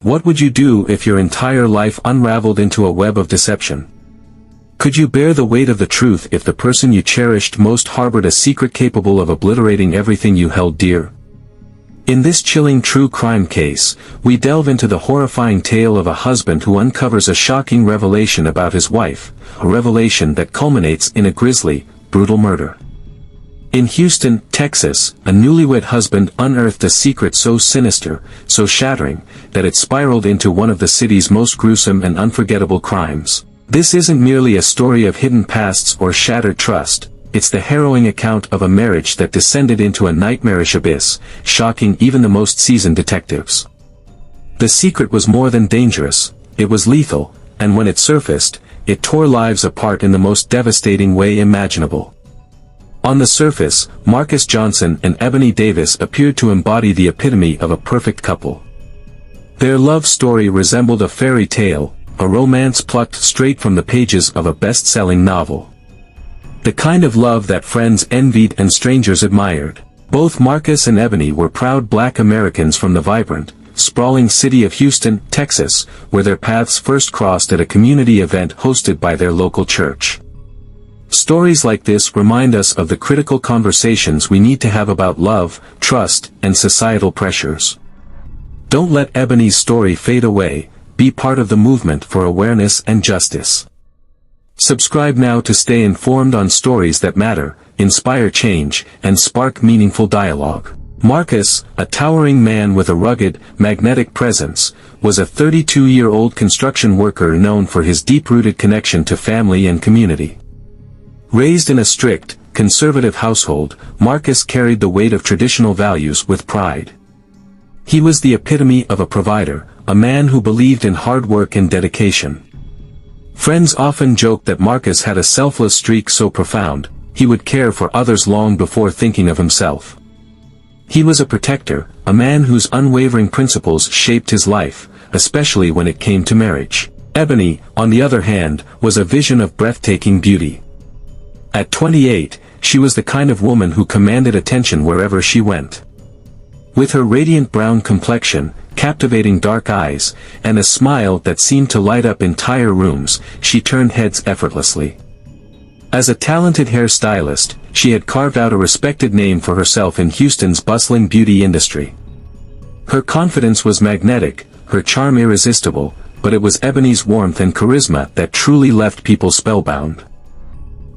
What would you do if your entire life unraveled into a web of deception? Could you bear the weight of the truth if the person you cherished most harbored a secret capable of obliterating everything you held dear? In this chilling true crime case, we delve into the horrifying tale of a husband who uncovers a shocking revelation about his wife, a revelation that culminates in a grisly, brutal murder. In Houston, Texas, a newlywed husband unearthed a secret so sinister, so shattering, that it spiraled into one of the city's most gruesome and unforgettable crimes. This isn't merely a story of hidden pasts or shattered trust, it's the harrowing account of a marriage that descended into a nightmarish abyss, shocking even the most seasoned detectives. The secret was more than dangerous, it was lethal, and when it surfaced, it tore lives apart in the most devastating way imaginable. On the surface, Marcus Johnson and Ebony Davis appeared to embody the epitome of a perfect couple. Their love story resembled a fairy tale, a romance plucked straight from the pages of a best-selling novel. The kind of love that friends envied and strangers admired. Both Marcus and Ebony were proud Black Americans from the vibrant, sprawling city of Houston, Texas, where their paths first crossed at a community event hosted by their local church. Stories like this remind us of the critical conversations we need to have about love, trust, and societal pressures. Don't let Ebony's story fade away, be part of the movement for awareness and justice. Subscribe now to stay informed on stories that matter, inspire change, and spark meaningful dialogue. Marcus, a towering man with a rugged, magnetic presence, was a 32-year-old construction worker known for his deep-rooted connection to family and community. Raised in a strict, conservative household, Marcus carried the weight of traditional values with pride. He was the epitome of a provider, a man who believed in hard work and dedication. Friends often joked that Marcus had a selfless streak so profound, he would care for others long before thinking of himself. He was a protector, a man whose unwavering principles shaped his life, especially when it came to marriage. Ebony, on the other hand, was a vision of breathtaking beauty. At 28, she was the kind of woman who commanded attention wherever she went. With her radiant brown complexion, captivating dark eyes, and a smile that seemed to light up entire rooms, she turned heads effortlessly. As a talented hairstylist, she had carved out a respected name for herself in Houston's bustling beauty industry. Her confidence was magnetic, her charm irresistible, but it was Ebony's warmth and charisma that truly left people spellbound.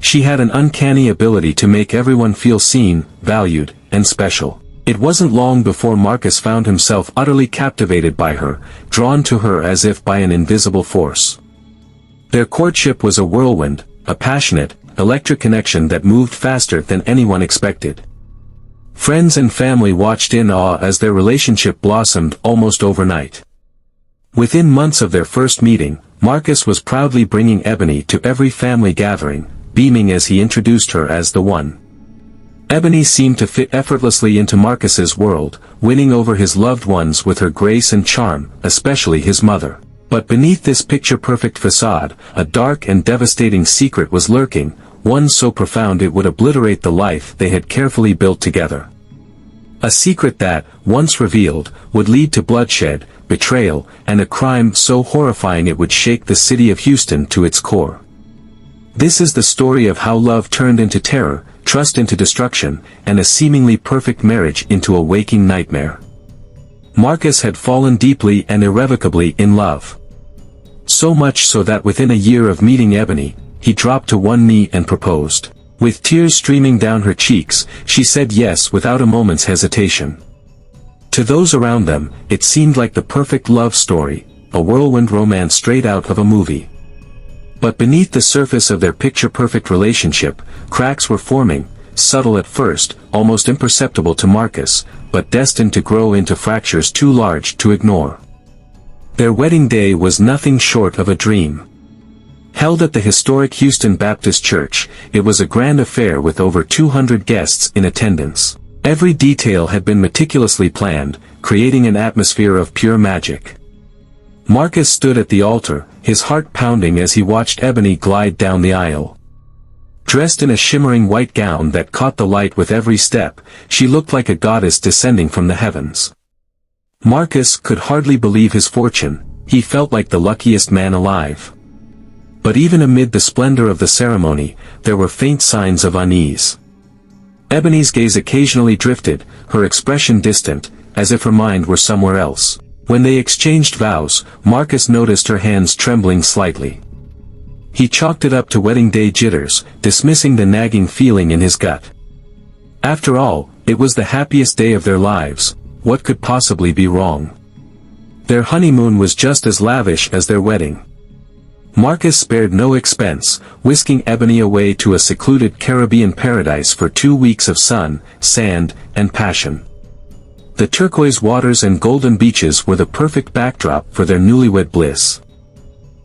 She had an uncanny ability to make everyone feel seen, valued, and special. It wasn't long before Marcus found himself utterly captivated by her, drawn to her as if by an invisible force. Their courtship was a whirlwind, a passionate, electric connection that moved faster than anyone expected. Friends and family watched in awe as their relationship blossomed almost overnight. Within months of their first meeting, Marcus was proudly bringing Ebony to every family gathering, beaming as he introduced her as the one. Ebony seemed to fit effortlessly into Marcus's world, winning over his loved ones with her grace and charm, especially his mother. But beneath this picture-perfect facade, a dark and devastating secret was lurking, one so profound it would obliterate the life they had carefully built together. A secret that, once revealed, would lead to bloodshed, betrayal, and a crime so horrifying it would shake the city of Houston to its core. This is the story of how love turned into terror, trust into destruction, and a seemingly perfect marriage into a waking nightmare. Marcus had fallen deeply and irrevocably in love. So much so that within a year of meeting Ebony, he dropped to one knee and proposed. With tears streaming down her cheeks, she said yes without a moment's hesitation. To those around them, it seemed like the perfect love story, a whirlwind romance straight out of a movie. But beneath the surface of their picture-perfect relationship, cracks were forming, subtle at first, almost imperceptible to Marcus, but destined to grow into fractures too large to ignore. Their wedding day was nothing short of a dream. Held at the historic Houston Baptist Church, it was a grand affair with over 200 guests in attendance. Every detail had been meticulously planned, creating an atmosphere of pure magic. Marcus stood at the altar, his heart pounding as he watched Ebony glide down the aisle. Dressed in a shimmering white gown that caught the light with every step, she looked like a goddess descending from the heavens. Marcus could hardly believe his fortune. He felt like the luckiest man alive. But even amid the splendor of the ceremony, there were faint signs of unease. Ebony's gaze occasionally drifted, her expression distant, as if her mind were somewhere else. When they exchanged vows, Marcus noticed her hands trembling slightly. He chalked it up to wedding day jitters, dismissing the nagging feeling in his gut. After all, it was the happiest day of their lives. What could possibly be wrong? Their honeymoon was just as lavish as their wedding. Marcus spared no expense, whisking Ebony away to a secluded Caribbean paradise for 2 weeks of sun, sand, and passion. The turquoise waters and golden beaches were the perfect backdrop for their newlywed bliss.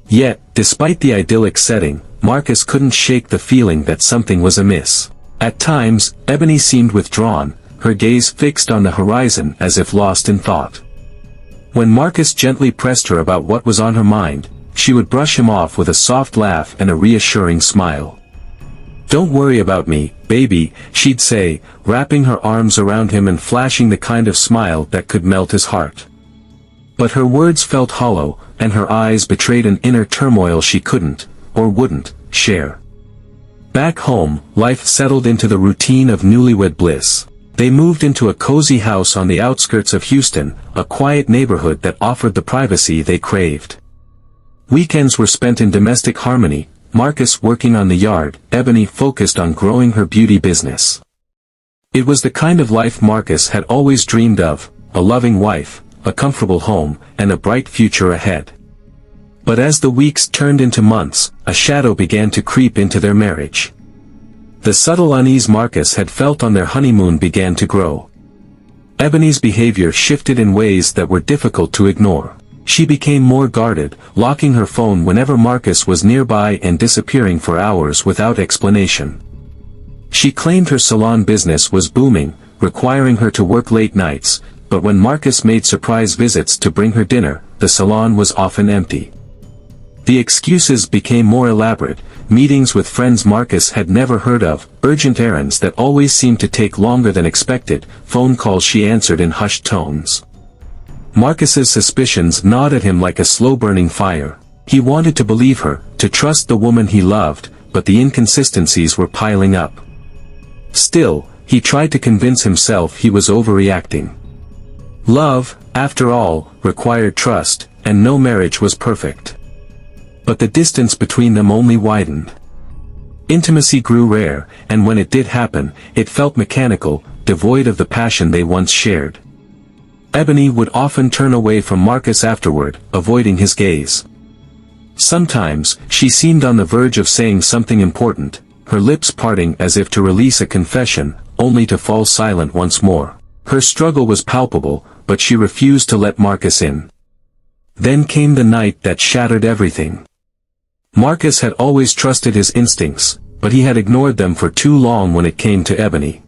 Yet, despite the idyllic setting, Marcus couldn't shake the feeling that something was amiss. At times, Ebony seemed withdrawn, her gaze fixed on the horizon as if lost in thought. When Marcus gently pressed her about what was on her mind, she would brush him off with a soft laugh and a reassuring smile. "Don't worry about me, baby," she'd say, wrapping her arms around him and flashing the kind of smile that could melt his heart. But her words felt hollow, and her eyes betrayed an inner turmoil she couldn't, or wouldn't, share. Back home, life settled into the routine of newlywed bliss. They moved into a cozy house on the outskirts of Houston, a quiet neighborhood that offered the privacy they craved. Weekends were spent in domestic harmony, Marcus working on the yard, Ebony focused on growing her beauty business. It was the kind of life Marcus had always dreamed of, a loving wife, a comfortable home, and a bright future ahead. But as the weeks turned into months, a shadow began to creep into their marriage. The subtle unease Marcus had felt on their honeymoon began to grow. Ebony's behavior shifted in ways that were difficult to ignore. She became more guarded, locking her phone whenever Marcus was nearby and disappearing for hours without explanation. She claimed her salon business was booming, requiring her to work late nights, but when Marcus made surprise visits to bring her dinner, the salon was often empty. The excuses became more elaborate, meetings with friends Marcus had never heard of, urgent errands that always seemed to take longer than expected, phone calls she answered in hushed tones. Marcus's suspicions gnawed at him like a slow-burning fire. He wanted to believe her, to trust the woman he loved, but the inconsistencies were piling up. Still, he tried to convince himself he was overreacting. Love, after all, required trust, and no marriage was perfect. But the distance between them only widened. Intimacy grew rare, and when it did happen, it felt mechanical, devoid of the passion they once shared. Ebony would often turn away from Marcus afterward, avoiding his gaze. Sometimes, she seemed on the verge of saying something important, her lips parting as if to release a confession, only to fall silent once more. Her struggle was palpable, but she refused to let Marcus in. Then came the night that shattered everything. Marcus had always trusted his instincts, but he had ignored them for too long when it came to Ebony.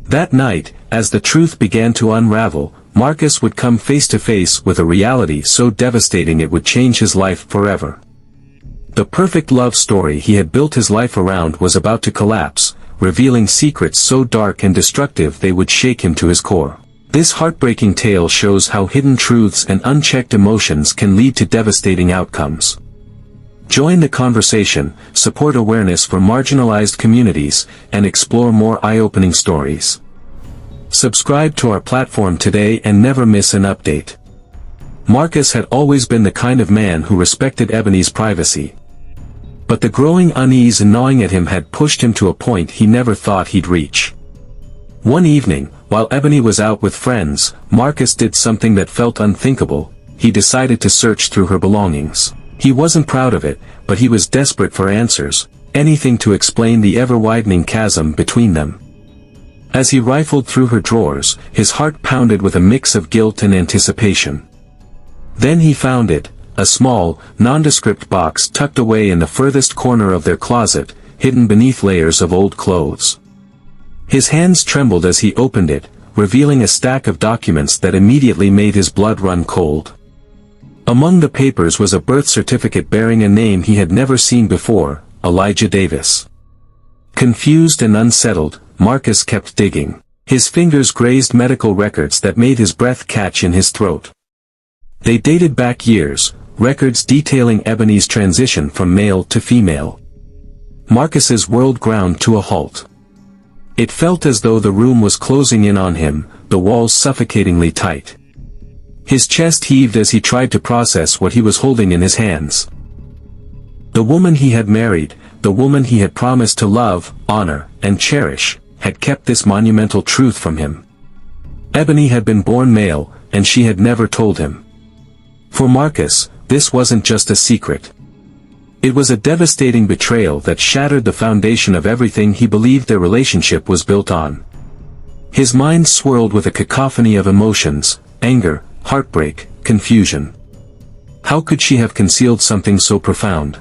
That night, as the truth began to unravel, Marcus would come face to face with a reality so devastating it would change his life forever. The perfect love story he had built his life around was about to collapse, revealing secrets so dark and destructive they would shake him to his core. This heartbreaking tale shows how hidden truths and unchecked emotions can lead to devastating outcomes. Join the conversation, support awareness for marginalized communities, and explore more eye-opening stories. Subscribe to our platform today and never miss an update. Marcus had always been the kind of man who respected Ebony's privacy. But the growing unease gnawing at him had pushed him to a point he never thought he'd reach. One evening, while Ebony was out with friends, Marcus did something that felt unthinkable. He decided to search through her belongings. He wasn't proud of it, but he was desperate for answers, anything to explain the ever-widening chasm between them. As he rifled through her drawers, his heart pounded with a mix of guilt and anticipation. Then he found it, a small, nondescript box tucked away in the furthest corner of their closet, hidden beneath layers of old clothes. His hands trembled as he opened it, revealing a stack of documents that immediately made his blood run cold. Among the papers was a birth certificate bearing a name he had never seen before, Elijah Davis. Confused and unsettled, Marcus kept digging. His fingers grazed medical records that made his breath catch in his throat. They dated back years, records detailing Ebony's transition from male to female. Marcus's world ground to a halt. It felt as though the room was closing in on him, the walls suffocatingly tight. His chest heaved as he tried to process what he was holding in his hands. The woman he had married, the woman he had promised to love, honor, and cherish, had kept this monumental truth from him. Ebony had been born male, and she had never told him. For Marcus, this wasn't just a secret. It was a devastating betrayal that shattered the foundation of everything he believed their relationship was built on. His mind swirled with a cacophony of emotions, anger, heartbreak, confusion. How could she have concealed something so profound?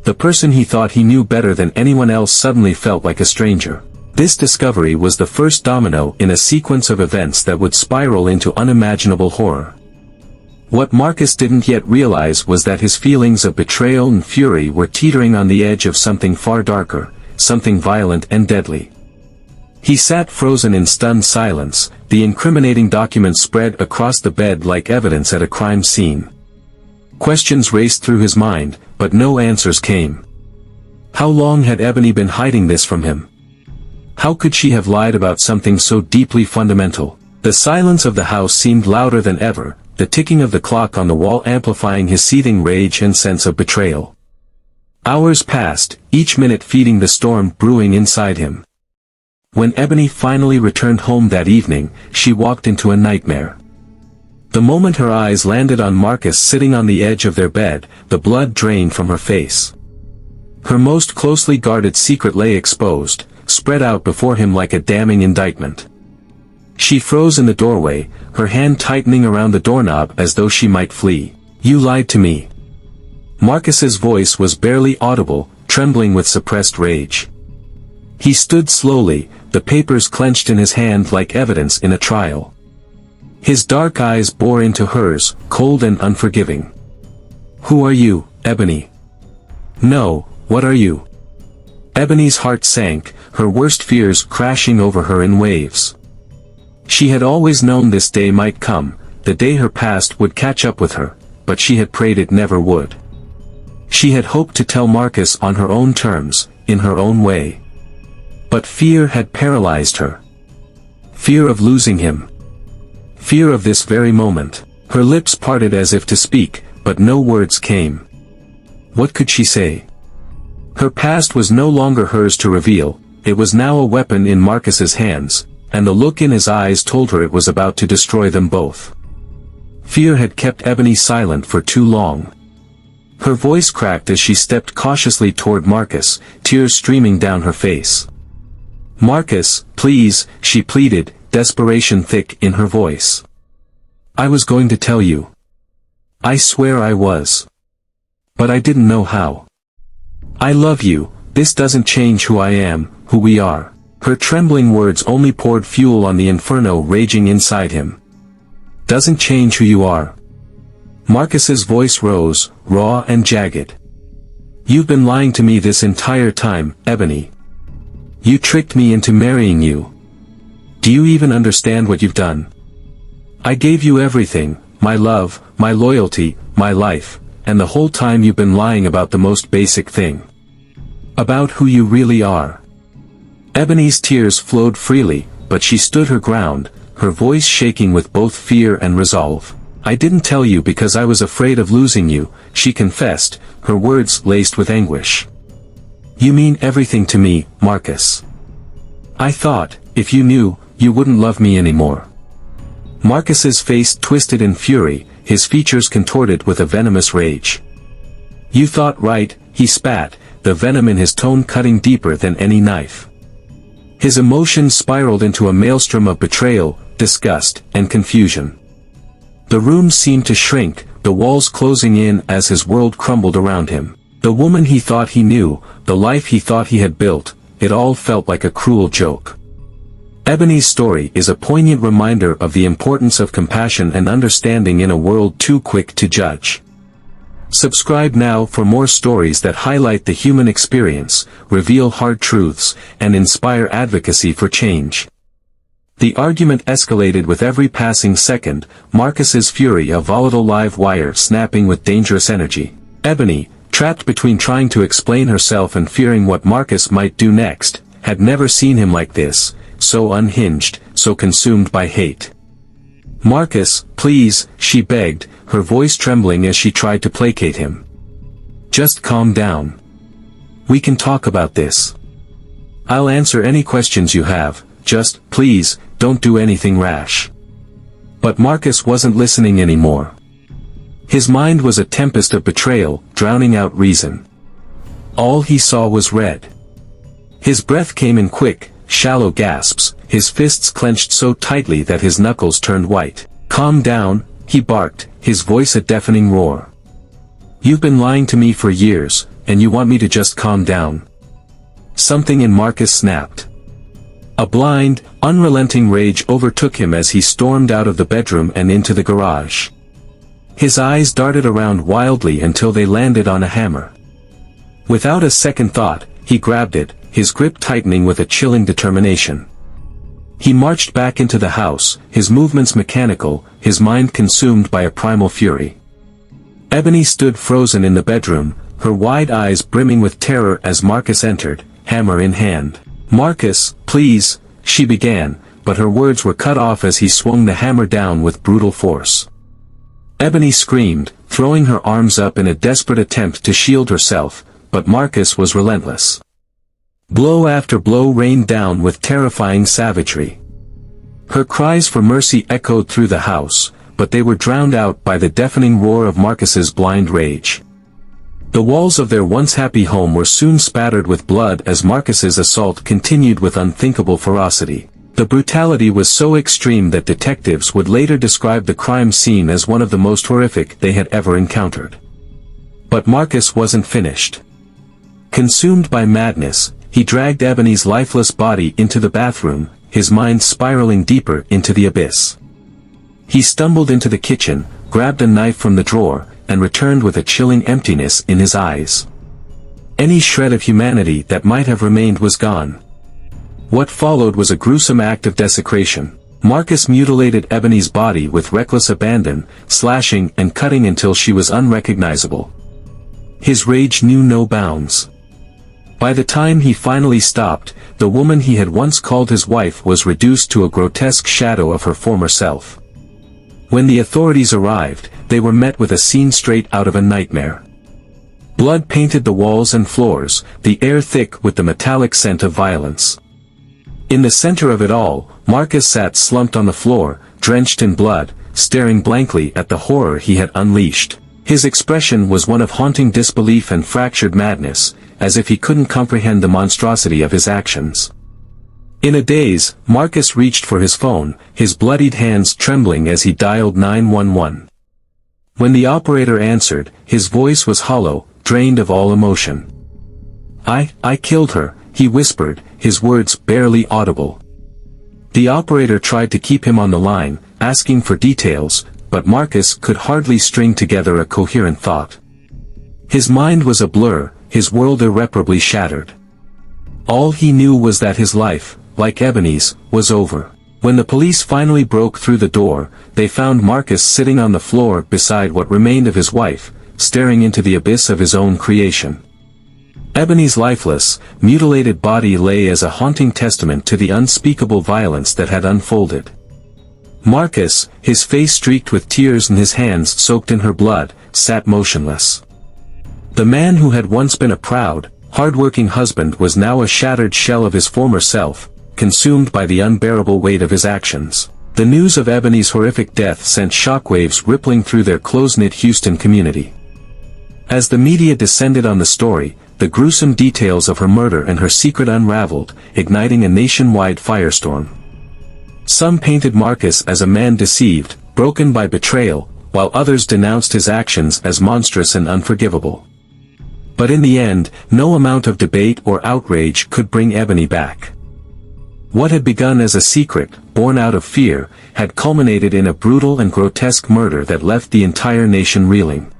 The person he thought he knew better than anyone else suddenly felt like a stranger. This discovery was the first domino in a sequence of events that would spiral into unimaginable horror. What Marcus didn't yet realize was that his feelings of betrayal and fury were teetering on the edge of something far darker, something violent and deadly. He sat frozen in stunned silence, the incriminating documents spread across the bed like evidence at a crime scene. Questions raced through his mind, but no answers came. How long had Ebony been hiding this from him? How could she have lied about something so deeply fundamental? The silence of the house seemed louder than ever, the ticking of the clock on the wall amplifying his seething rage and sense of betrayal. Hours passed, each minute feeding the storm brewing inside him. When Ebony finally returned home that evening, she walked into a nightmare. The moment her eyes landed on Marcus sitting on the edge of their bed, the blood drained from her face. Her most closely guarded secret lay exposed, spread out before him like a damning indictment. She froze in the doorway, her hand tightening around the doorknob as though she might flee. "You lied to me." Marcus's voice was barely audible, trembling with suppressed rage. He stood slowly, the papers clenched in his hand like evidence in a trial. His dark eyes bore into hers, cold and unforgiving. "Who are you, Ebony?" "No, what are you?" Ebony's heart sank, her worst fears crashing over her in waves. She had always known this day might come, the day her past would catch up with her, but she had prayed it never would. She had hoped to tell Marcus on her own terms, in her own way. But fear had paralyzed her. Fear of losing him. Fear of this very moment. Her lips parted as if to speak, but no words came. What could she say? Her past was no longer hers to reveal, it was now a weapon in Marcus's hands, and the look in his eyes told her it was about to destroy them both. Fear had kept Ebony silent for too long. Her voice cracked as she stepped cautiously toward Marcus, tears streaming down her face. "Marcus, please," she pleaded, desperation thick in her voice. "I was going to tell you. I swear I was. But I didn't know how. I love you, this doesn't change who I am, who we are." Her trembling words only poured fuel on the inferno raging inside him. "Doesn't change who you are." Marcus's voice rose, raw and jagged. "You've been lying to me this entire time, Ebony. You tricked me into marrying you. Do you even understand what you've done? I gave you everything, my love, my loyalty, my life, and the whole time you've been lying about the most basic thing. About who you really are." Ebony's tears flowed freely, but she stood her ground, her voice shaking with both fear and resolve. "I didn't tell you because I was afraid of losing you," she confessed, her words laced with anguish. "You mean everything to me, Marcus. I thought, if you knew, you wouldn't love me anymore." Marcus's face twisted in fury, his features contorted with a venomous rage. "You thought right," he spat, the venom in his tone cutting deeper than any knife. His emotions spiraled into a maelstrom of betrayal, disgust, and confusion. The room seemed to shrink, the walls closing in as his world crumbled around him. The woman he thought he knew, the life he thought he had built, it all felt like a cruel joke. Ebony's story is a poignant reminder of the importance of compassion and understanding in a world too quick to judge. Subscribe now for more stories that highlight the human experience, reveal hard truths, and inspire advocacy for change. The argument escalated with every passing second, Marcus's fury a volatile live wire snapping with dangerous energy. Ebony, trapped between trying to explain herself and fearing what Marcus might do next, had never seen him like this, so unhinged, so consumed by hate. "Marcus, please," she begged, her voice trembling as she tried to placate him. "Just calm down. We can talk about this. I'll answer any questions you have, just, please, don't do anything rash." But Marcus wasn't listening anymore. His mind was a tempest of betrayal, drowning out reason. All he saw was red. His breath came in quick, shallow gasps, his fists clenched so tightly that his knuckles turned white. "Calm down," he barked, his voice a deafening roar. "You've been lying to me for years, and you want me to just calm down?" Something in Marcus snapped. A blind, unrelenting rage overtook him as he stormed out of the bedroom and into the garage. His eyes darted around wildly until they landed on a hammer. Without a second thought, he grabbed it, his grip tightening with a chilling determination. He marched back into the house, his movements mechanical, his mind consumed by a primal fury. Ebony stood frozen in the bedroom, her wide eyes brimming with terror as Marcus entered, hammer in hand. "Marcus, please," she began, but her words were cut off as he swung the hammer down with brutal force. Ebony screamed, throwing her arms up in a desperate attempt to shield herself, but Marcus was relentless. Blow after blow rained down with terrifying savagery. Her cries for mercy echoed through the house, but they were drowned out by the deafening roar of Marcus's blind rage. The walls of their once happy home were soon spattered with blood as Marcus's assault continued with unthinkable ferocity. The brutality was so extreme that detectives would later describe the crime scene as one of the most horrific they had ever encountered. But Marcus wasn't finished. Consumed by madness, he dragged Ebony's lifeless body into the bathroom, his mind spiraling deeper into the abyss. He stumbled into the kitchen, grabbed a knife from the drawer, and returned with a chilling emptiness in his eyes. Any shred of humanity that might have remained was gone. What followed was a gruesome act of desecration. Marcus mutilated Ebony's body with reckless abandon, slashing and cutting until she was unrecognizable. His rage knew no bounds. By the time he finally stopped, the woman he had once called his wife was reduced to a grotesque shadow of her former self. When the authorities arrived, they were met with a scene straight out of a nightmare. Blood painted the walls and floors, the air thick with the metallic scent of violence. In the center of it all, Marcus sat slumped on the floor, drenched in blood, staring blankly at the horror he had unleashed. His expression was one of haunting disbelief and fractured madness, as if he couldn't comprehend the monstrosity of his actions. In a daze, Marcus reached for his phone, his bloodied hands trembling as he dialed 911. When the operator answered, his voice was hollow, drained of all emotion. I killed her," he whispered, his words barely audible. The operator tried to keep him on the line, asking for details, but Marcus could hardly string together a coherent thought. His mind was a blur, his world irreparably shattered. All he knew was that his life, like Ebony's, was over. When the police finally broke through the door, they found Marcus sitting on the floor beside what remained of his wife, staring into the abyss of his own creation. Ebony's lifeless, mutilated body lay as a haunting testament to the unspeakable violence that had unfolded. Marcus, his face streaked with tears and his hands soaked in her blood, sat motionless. The man who had once been a proud, hard-working husband was now a shattered shell of his former self, consumed by the unbearable weight of his actions. The news of Ebony's horrific death sent shockwaves rippling through their close-knit Houston community. As the media descended on the story, the gruesome details of her murder and her secret unraveled, igniting a nationwide firestorm. Some painted Marcus as a man deceived, broken by betrayal, while others denounced his actions as monstrous and unforgivable. But in the end, no amount of debate or outrage could bring Ebony back. What had begun as a secret, born out of fear, had culminated in a brutal and grotesque murder that left the entire nation reeling.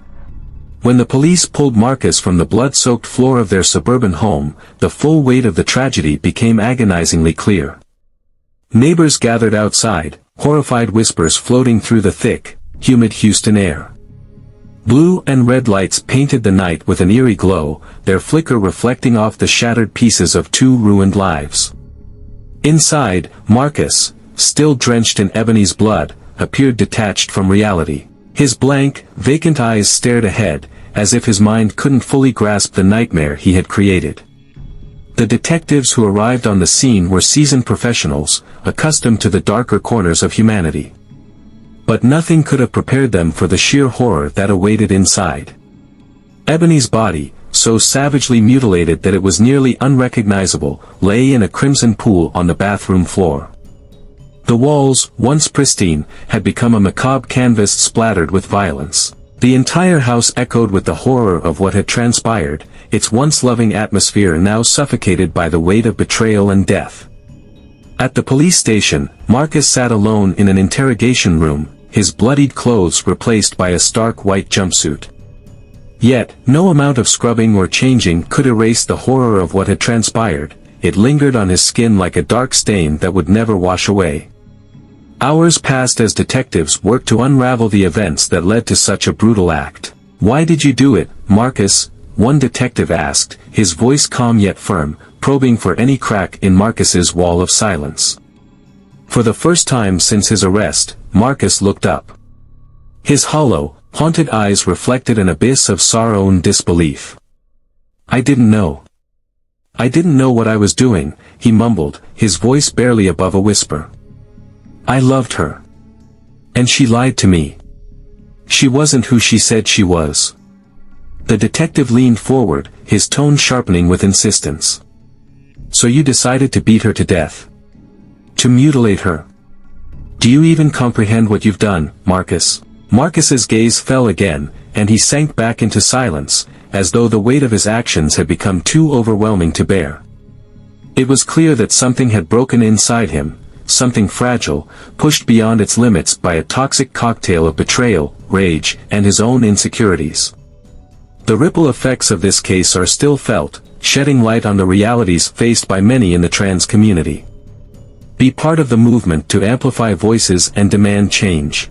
When the police pulled Marcus from the blood-soaked floor of their suburban home, the full weight of the tragedy became agonizingly clear. Neighbors gathered outside, horrified whispers floating through the thick, humid Houston air. Blue and red lights painted the night with an eerie glow, their flicker reflecting off the shattered pieces of two ruined lives. Inside, Marcus, still drenched in Ebony's blood, appeared detached from reality. His blank, vacant eyes stared ahead, as if his mind couldn't fully grasp the nightmare he had created. The detectives who arrived on the scene were seasoned professionals, accustomed to the darker corners of humanity. But nothing could have prepared them for the sheer horror that awaited inside. Ebony's body, so savagely mutilated that it was nearly unrecognizable, lay in a crimson pool on the bathroom floor. The walls, once pristine, had become a macabre canvas splattered with violence. The entire house echoed with the horror of what had transpired, its once loving atmosphere now suffocated by the weight of betrayal and death. At the police station, Marcus sat alone in an interrogation room, his bloodied clothes replaced by a stark white jumpsuit. Yet, no amount of scrubbing or changing could erase the horror of what had transpired. It lingered on his skin like a dark stain that would never wash away. Hours passed as detectives worked to unravel the events that led to such a brutal act. "Why did you do it, Marcus?" one detective asked, his voice calm yet firm, probing for any crack in Marcus's wall of silence. For the first time since his arrest, Marcus looked up. His hollow, haunted eyes reflected an abyss of sorrow and disbelief. "I didn't know. I didn't know what I was doing," he mumbled, his voice barely above a whisper. "I loved her. And she lied to me. She wasn't who she said she was." The detective leaned forward, his tone sharpening with insistence. "So you decided to beat her to death? To mutilate her? Do you even comprehend what you've done, Marcus?" Marcus's gaze fell again, and he sank back into silence, as though the weight of his actions had become too overwhelming to bear. It was clear that something had broken inside him, something fragile, pushed beyond its limits by a toxic cocktail of betrayal, rage, and his own insecurities. The ripple effects of this case are still felt, shedding light on the realities faced by many in the trans community. Be part of the movement to amplify voices and demand change.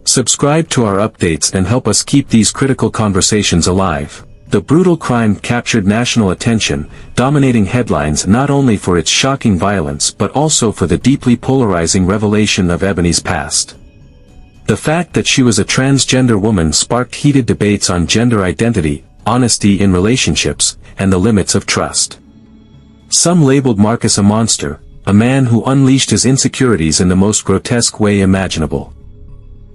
Subscribe to our updates and help us keep these critical conversations alive. The brutal crime captured national attention, dominating headlines not only for its shocking violence but also for the deeply polarizing revelation of Ebony's past. The fact that she was a transgender woman sparked heated debates on gender identity, honesty in relationships, and the limits of trust. Some labeled Marcus a monster, a man who unleashed his insecurities in the most grotesque way imaginable.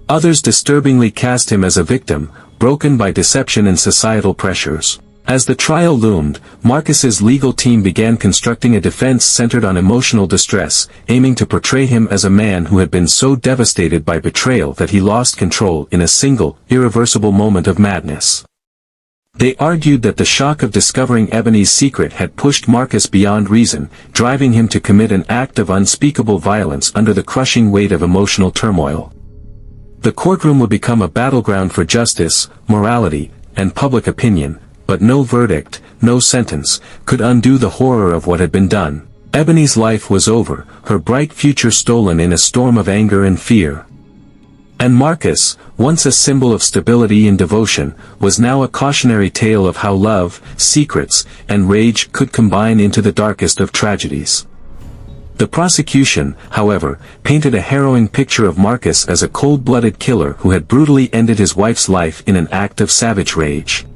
Others disturbingly cast him as a victim, broken by deception and societal pressures. As the trial loomed, Marcus's legal team began constructing a defense centered on emotional distress, aiming to portray him as a man who had been so devastated by betrayal that he lost control in a single, irreversible moment of madness. They argued that the shock of discovering Ebony's secret had pushed Marcus beyond reason, driving him to commit an act of unspeakable violence under the crushing weight of emotional turmoil. The courtroom would become a battleground for justice, morality, and public opinion, but no verdict, no sentence, could undo the horror of what had been done. Ebony's life was over, her bright future stolen in a storm of anger and fear. And Marcus, once a symbol of stability and devotion, was now a cautionary tale of how love, secrets, and rage could combine into the darkest of tragedies. The prosecution, however, painted a harrowing picture of Marcus as a cold-blooded killer who had brutally ended his wife's life in an act of savage rage.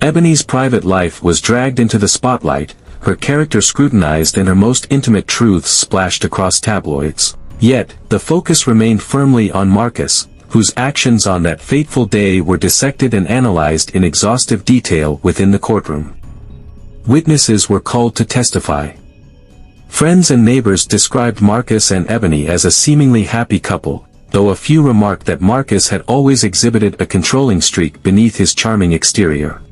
Ebony's private life was dragged into the spotlight, her character scrutinized and her most intimate truths splashed across tabloids. Yet, the focus remained firmly on Marcus, whose actions on that fateful day were dissected and analyzed in exhaustive detail within the courtroom. Witnesses were called to testify. Friends and neighbors described Marcus and Ebony as a seemingly happy couple, though a few remarked that Marcus had always exhibited a controlling streak beneath his charming exterior.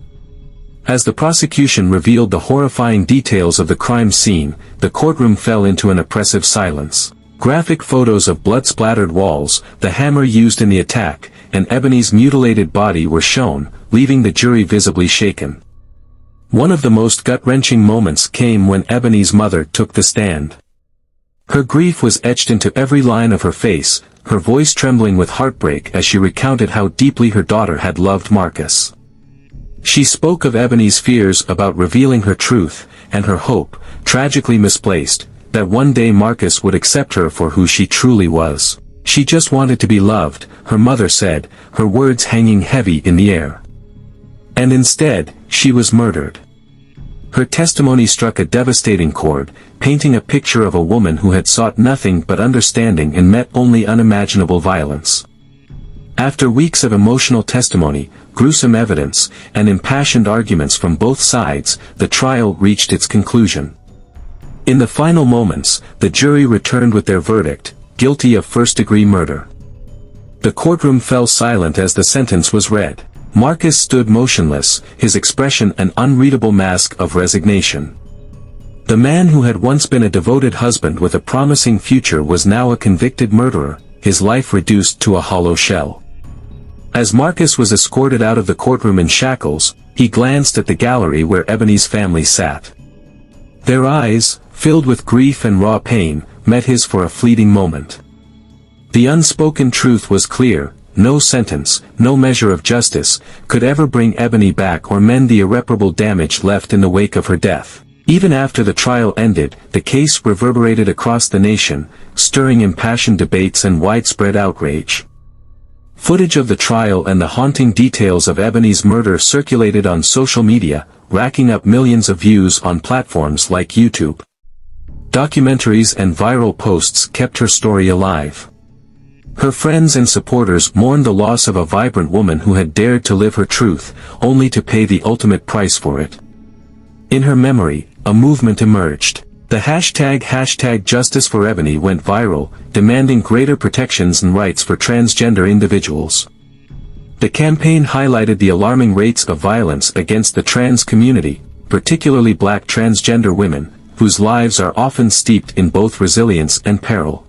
As the prosecution revealed the horrifying details of the crime scene, the courtroom fell into an oppressive silence. Graphic photos of blood-splattered walls, the hammer used in the attack, and Ebony's mutilated body were shown, leaving the jury visibly shaken. One of the most gut-wrenching moments came when Ebony's mother took the stand. Her grief was etched into every line of her face, her voice trembling with heartbreak as she recounted how deeply her daughter had loved Marcus. She spoke of Ebony's fears about revealing her truth, and her hope, tragically misplaced, that one day Marcus would accept her for who she truly was. She just wanted to be loved, her mother said, her words hanging heavy in the air. And instead, she was murdered. Her testimony struck a devastating chord, painting a picture of a woman who had sought nothing but understanding and met only unimaginable violence. After weeks of emotional testimony, gruesome evidence, and impassioned arguments from both sides, the trial reached its conclusion. In the final moments, the jury returned with their verdict, guilty of first-degree murder. The courtroom fell silent as the sentence was read. Marcus stood motionless, his expression an unreadable mask of resignation. The man who had once been a devoted husband with a promising future was now a convicted murderer, his life reduced to a hollow shell. As Marcus was escorted out of the courtroom in shackles, he glanced at the gallery where Ebony's family sat. Their eyes, filled with grief and raw pain, met his for a fleeting moment. The unspoken truth was clear: no sentence, no measure of justice, could ever bring Ebony back or mend the irreparable damage left in the wake of her death. Even after the trial ended, the case reverberated across the nation, stirring impassioned debates and widespread outrage. Footage of the trial and the haunting details of Ebony's murder circulated on social media, racking up millions of views on platforms like YouTube. Documentaries and viral posts kept her story alive. Her friends and supporters mourned the loss of a vibrant woman who had dared to live her truth, only to pay the ultimate price for it. In her memory, a movement emerged. The hashtag Justice for Ebony went viral, demanding greater protections and rights for transgender individuals. The campaign highlighted the alarming rates of violence against the trans community, particularly Black transgender women, whose lives are often steeped in both resilience and peril.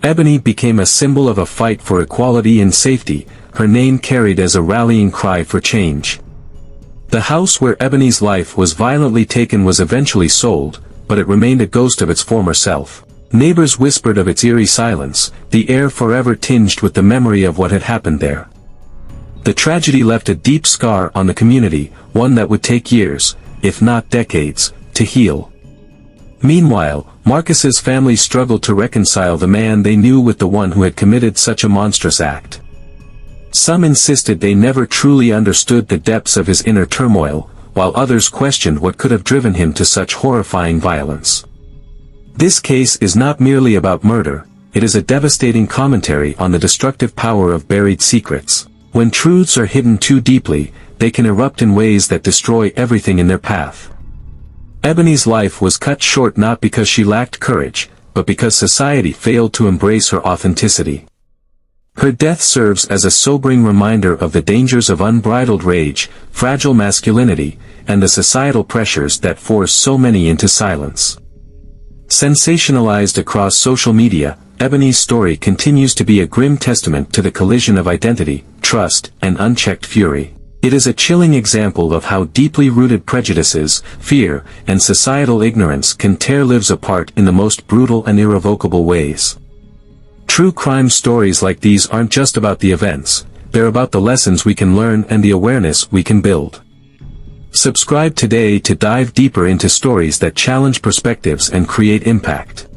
Ebony became a symbol of a fight for equality and safety, her name carried as a rallying cry for change. The house where Ebony's life was violently taken was eventually sold, but it remained a ghost of its former self. Neighbors whispered of its eerie silence, the air forever tinged with the memory of what had happened there. The tragedy left a deep scar on the community, one that would take years, if not decades, to heal. Meanwhile, Marcus's family struggled to reconcile the man they knew with the one who had committed such a monstrous act. Some insisted they never truly understood the depths of his inner turmoil, while others questioned what could have driven him to such horrifying violence. This case is not merely about murder, it is a devastating commentary on the destructive power of buried secrets. When truths are hidden too deeply, they can erupt in ways that destroy everything in their path. Ebony's life was cut short not because she lacked courage, but because society failed to embrace her authenticity. Her death serves as a sobering reminder of the dangers of unbridled rage, fragile masculinity, and the societal pressures that force so many into silence. Sensationalized across social media, Ebony's story continues to be a grim testament to the collision of identity, trust, and unchecked fury. It is a chilling example of how deeply rooted prejudices, fear, and societal ignorance can tear lives apart in the most brutal and irrevocable ways. True crime stories like these aren't just about the events, they're about the lessons we can learn and the awareness we can build. Subscribe today to dive deeper into stories that challenge perspectives and create impact.